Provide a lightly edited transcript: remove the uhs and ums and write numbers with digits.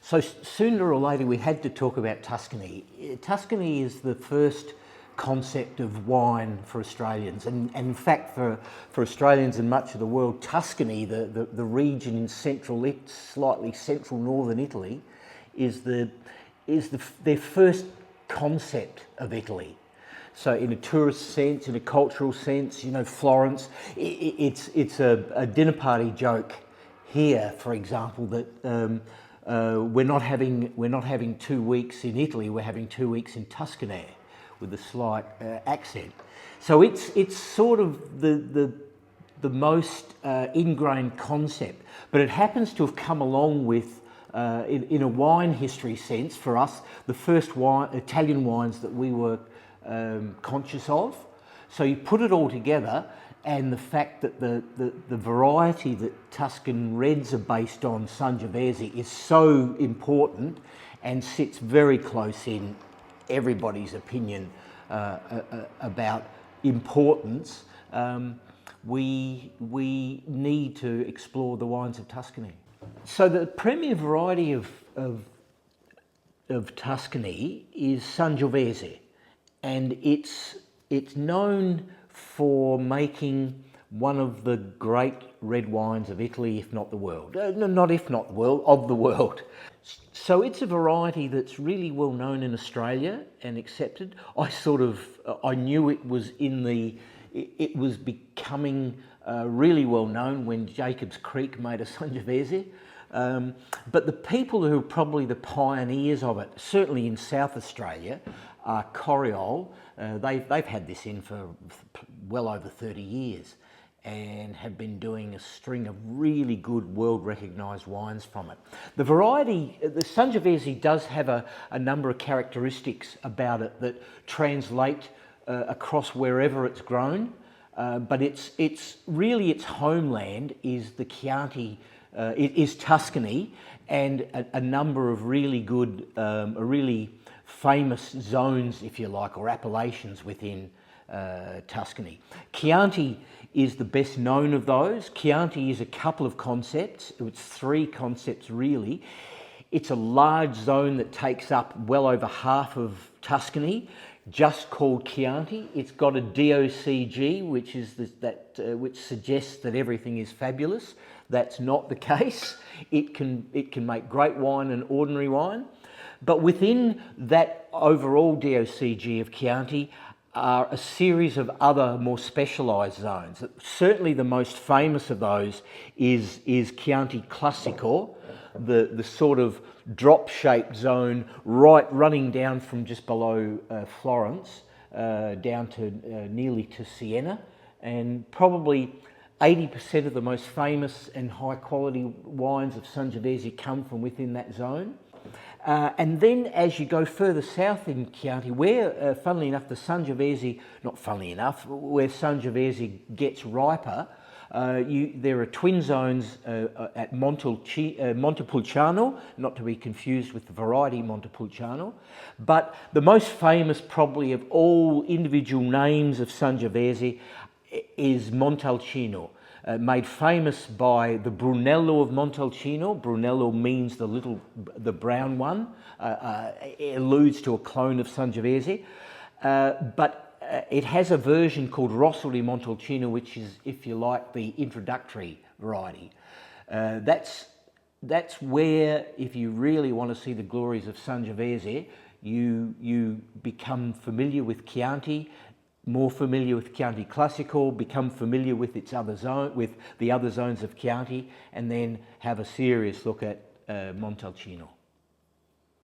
So sooner or later we had to talk about Tuscany. Tuscany is the first concept of wine for Australians, and in fact for Australians and much of the world, Tuscany, the region in slightly central northern Italy, is their first concept of Italy. So in a tourist sense, in a cultural sense, you know, Florence, it's a dinner party joke here, for example, that we're not having 2 weeks in Italy, we're having 2 weeks in Tuscany, with a slight accent. So it's sort of the most ingrained concept, but it happens to have come along with, in a wine history sense, for us, the first Italian wines that we were conscious of. So you put it all together, and the fact that the variety that Tuscan Reds are based on, Sangiovese, is so important and sits very close in everybody's opinion about importance. We need to explore the wines of Tuscany. So the premier variety of Tuscany is Sangiovese, and it's known for making one of the great red wines of Italy, if not the world. Not if not the world, of the world. So it's a variety that's really well known in Australia and accepted. I knew it was becoming really well known when Jacob's Creek made a Sangiovese. But the people who are probably the pioneers of it, certainly in South Australia, are Coriol. They've had this in for well over 30 years and have been doing a string of really good world recognised wines from it. The variety, the Sangiovese, does have a number of characteristics about it that translate across wherever it's grown, but its homeland is the Chianti, it is Tuscany, and a number of really good, really famous zones, if you like, or appellations within Tuscany. Chianti is the best known of those. Chianti is a couple of concepts. It's 3 concepts really. It's a large zone that takes up well over half of Tuscany, just called Chianti. It's got a DOCG, which is which suggests that everything is fabulous. That's not the case. It can make great wine and ordinary wine, but within that overall DOCG of Chianti are a series of other more specialised zones. Certainly the most famous of those is Chianti Classico, the sort of drop-shaped zone running down from just below Florence down to nearly to Siena, and probably 80% of the most famous and high-quality wines of Sangiovese come from within that zone. And then as you go further south in Chianti, where, funnily enough, where Sangiovese gets riper, there are twin zones at Montepulciano, not to be confused with the variety Montepulciano, but the most famous probably of all individual names of Sangiovese is Montalcino. Made famous by the Brunello of Montalcino. Brunello means the brown one. It alludes to a clone of Sangiovese. But it has a version called Rosso di Montalcino, which is, if you like, the introductory variety. That's where, if you really want to see the glories of Sangiovese, you become familiar with Chianti, more familiar with Chianti Classico, become familiar with its other zone, with the other zones of Chianti, and then have a serious look at Montalcino.